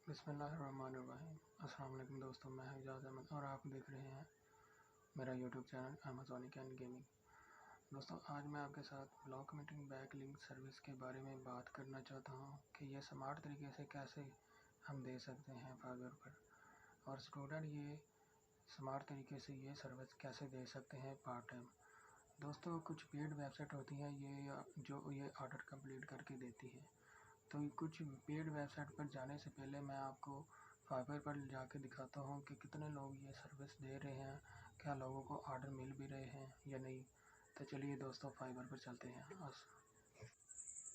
बिस्मिल्लाहिर्रहमानिर्रहीम। अस्सलाम वालेकुम दोस्तों, मैं एजाज़ अहमद और आप देख रहे हैं मेरा यूट्यूब चैनल अमेज़ॉनिक एंड गेमिंग। दोस्तों, आज मैं आपके साथ ब्लॉक मीटिंग बैकलिंक सर्विस के बारे में बात करना चाहता हूं कि ये स्मार्ट तरीके से कैसे हम दे सकते हैं फाइवर पर, और स्टूडेंट ये स्मार्ट तरीके से ये सर्विस कैसे दे सकते हैं पार्ट टाइम। दोस्तों, कुछ पेड वेबसाइट होती हैं ये ऑर्डर कंप्लीट करके देती है। तो कुछ पेड वेबसाइट पर जाने से पहले मैं आपको फाइवर पर जाके दिखाता हूँ कि कितने लोग ये सर्विस दे रहे हैं, क्या लोगों को ऑर्डर मिल भी रहे हैं या नहीं। तो चलिए दोस्तों, फाइवर पर चलते हैं।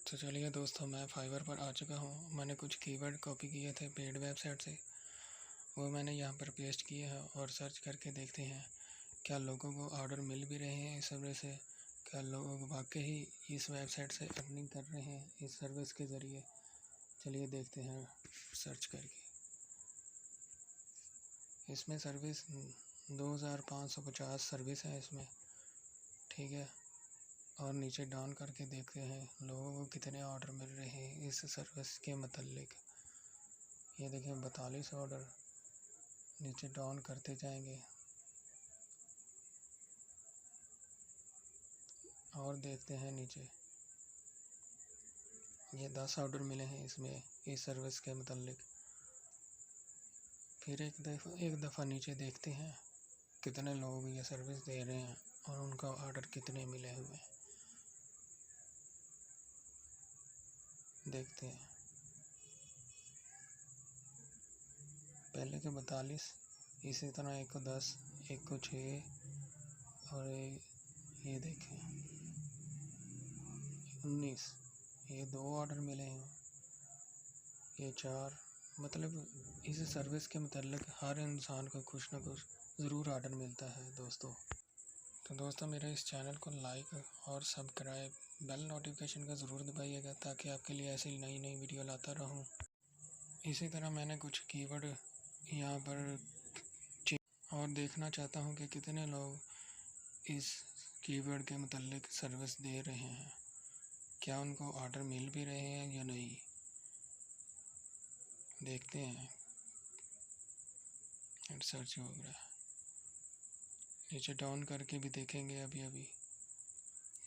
तो चलिए दोस्तों, मैं फाइवर पर आ चुका हूँ। मैंने कुछ कीवर्ड कॉपी किए थे पेड वेबसाइट से, वो मैंने यहाँ पर पेस्ट किए हैं और सर्च करके देखते हैं क्या लोगों को ऑर्डर मिल भी रहे हैं इस सर्विस से, क्या लोग वाकई ही इस वेबसाइट से अर्निंग कर रहे हैं इस सर्विस के ज़रिए। चलिए देखते हैं सर्च करके। इसमें सर्विस 2550 सर्विस है इसमें, ठीक है। और नीचे डाउन करके देखते हैं लोगों को कितने ऑर्डर मिल रहे हैं इस सर्विस के मतलब। ये देखें 42 ऑर्डर। नीचे डाउन करते जाएंगे और देखते हैं नीचे ये 10 ऑर्डर मिले हैं इसमें इस सर्विस के मतलब। फिर एक दफ़ा नीचे देखते हैं कितने लोग ये सर्विस दे रहे हैं और उनका ऑर्डर कितने मिले हुए हैं, देखते हैं। पहले के 42, इसी तरह एक को 10, एक को 6 और ये देखें 19। ये 2 ऑर्डर मिले हैं, ये 4। मतलब इस सर्विस के मतलब हर इंसान को कुछ ना कुछ ज़रूर ऑर्डर मिलता है दोस्तों। तो दोस्तों, मेरे इस चैनल को लाइक और सब्सक्राइब, बेल नोटिफिकेशन का ज़रूर दबाइएगा ताकि आपके लिए ऐसी नई नई वीडियो लाता रहूं। इसी तरह मैंने कुछ कीवर्ड यहाँ पर और देखना चाहता हूँ कि कितने लोग इस कीवर्ड के मतलब सर्विस दे रहे हैं, क्या उनको ऑर्डर मिल भी रहे हैं या नहीं। देखते हैं। सर्च हो रहा है, नीचे डाउन करके भी देखेंगे अभी।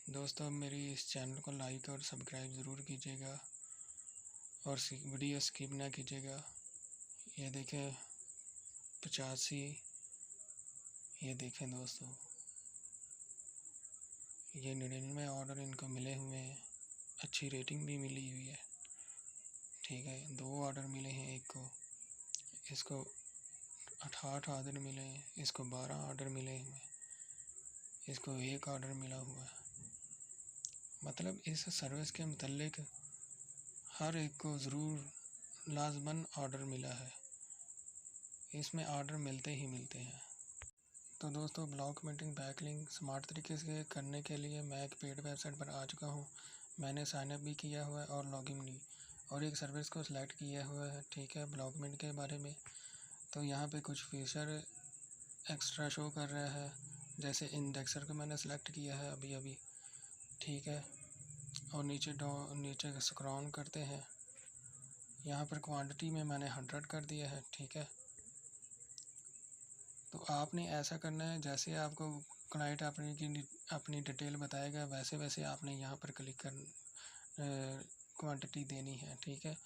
दोस्तों, अब मेरी इस चैनल को लाइक और सब्सक्राइब ज़रूर कीजिएगा और वीडियो स्किप ना कीजिएगा। ये देखें 85। ये देखें दोस्तों, ये 99 ऑर्डर इनको मिले हुए हैं, अच्छी रेटिंग भी मिली हुई है, ठीक है। 2 ऑर्डर मिले हैं, एक को, इसको 88 ऑर्डर मिले हैं, इसको 12 ऑर्डर मिले हैं, इसको 1 ऑर्डर मिला हुआ है। मतलब इस सर्विस के मतलब हर एक को ज़रूर लाजमन ऑर्डर मिला है, इसमें ऑर्डर मिलते ही मिलते हैं। तो दोस्तों, ब्लॉक मीटिंग बैकलिंक स्मार्ट तरीके से करने के लिए मैं एक पेड वेबसाइट पर आ चुका हूँ। मैंने साइनअप भी किया हुआ है और लॉगिन भी, और एक सर्विस को सिलेक्ट किया हुआ है, ठीक है, ब्लॉक मीटिंग के बारे में। तो यहाँ पे कुछ फीचर एक्स्ट्रा शो कर रहा है, जैसे इंडेक्सर को मैंने सेलेक्ट किया है अभी, ठीक है। और नीचे स्क्रॉल करते हैं, यहाँ पर क्वांटिटी में मैंने 100 कर दिया है, ठीक है। तो आपने ऐसा करना है, जैसे आपको क्लाइंट अपनी डिटेल बताएगा वैसे आपने यहाँ पर क्लिक कर क्वांटिटी देनी है, ठीक है।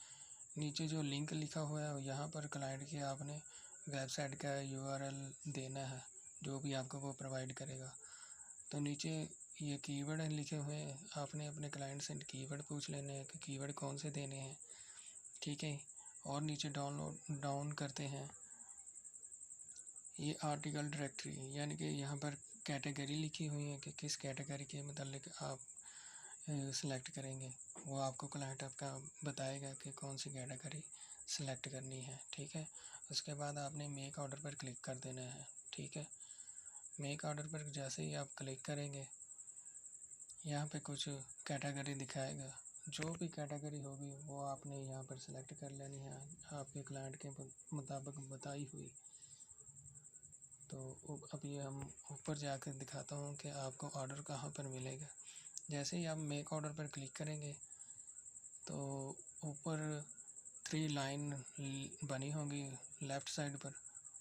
नीचे जो लिंक लिखा हुआ है यहाँ पर क्लाइंट के आपने वेबसाइट का URL देना है, जो भी आपको वो प्रोवाइड करेगा। तो नीचे ये कीवर्ड लिखे हुए हैं, आपने अपने क्लाइंट से कीवर्ड पूछ लेने हैं कि कीवर्ड कौन से देने हैं, ठीक है। और नीचे डाउन करते हैं, ये आर्टिकल डायरेक्टरी, यानी कि यहाँ पर कैटेगरी लिखी हुई है कि किस कैटेगरी के मतलब आप सेलेक्ट करेंगे, वो आपको क्लाइंट आपका बताएगा कि कौन सी कैटेगरी सेलेक्ट करनी है, ठीक है। उसके बाद आपने मेक ऑर्डर पर क्लिक कर देना है, ठीक है। मेक ऑर्डर पर जैसे ही आप क्लिक करेंगे, यहाँ पे कुछ कैटेगरी दिखाएगा, जो भी कैटेगरी होगी वो आपने यहाँ पर सेलेक्ट कर लेनी है आपके क्लाइंट के मुताबिक बताई हुई। तो अभी हम ऊपर जाकर दिखाता हूँ कि आपको ऑर्डर कहाँ पर मिलेगा। जैसे ही आप मेक ऑर्डर पर क्लिक करेंगे तो ऊपर 3 लाइन बनी होंगी लेफ़्ट साइड पर,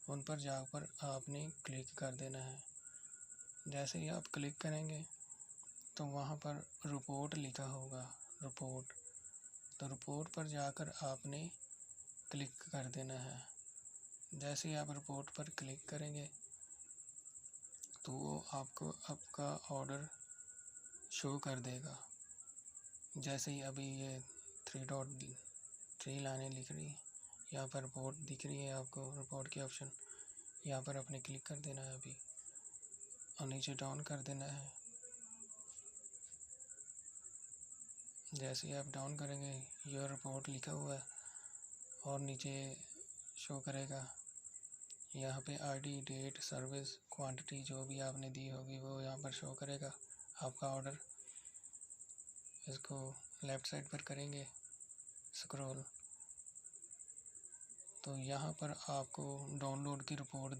उन पर जाकर आपने क्लिक कर देना है। जैसे ही आप क्लिक करेंगे तो वहाँ पर रिपोर्ट लिखा होगा, रिपोर्ट, तो रिपोर्ट पर जाकर आपने क्लिक कर देना है। जैसे ही आप रिपोर्ट पर क्लिक करेंगे तो वो आपको आपका ऑर्डर शो कर देगा। जैसे ही अभी ये 3 लाइनें लिख रही, यहाँ पर रिपोर्ट दिख रही है आपको, रिपोर्ट की ऑप्शन, यहाँ पर आपने क्लिक कर देना है अभी और नीचे डाउन कर देना है। जैसे ही आप डाउन करेंगे योर रिपोर्ट लिखा हुआ है और नीचे शो करेगा। यहाँ पे आईडी, डेट, सर्विस, क्वांटिटी जो भी आपने दी होगी वो यहाँ पर शो करेगा आपका ऑर्डर। इसको लेफ़्ट साइड पर करेंगे स्क्रॉल तो यहाँ पर आपको डाउनलोड की रिपोर्ट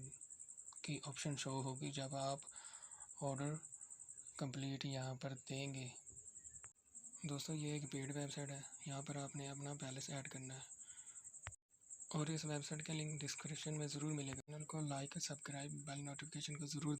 की ऑप्शन शो होगी जब आप ऑर्डर कंप्लीट यहाँ पर देंगे। दोस्तों ये एक पेड वेबसाइट है, यहाँ पर आपने अपना बैलेंस ऐड करना है और इस वेबसाइट का लिंक डिस्क्रिप्शन में ज़रूर मिलेगा। चैनल को लाइक, सब्सक्राइब, बेल नोटिफिकेशन को ज़रूर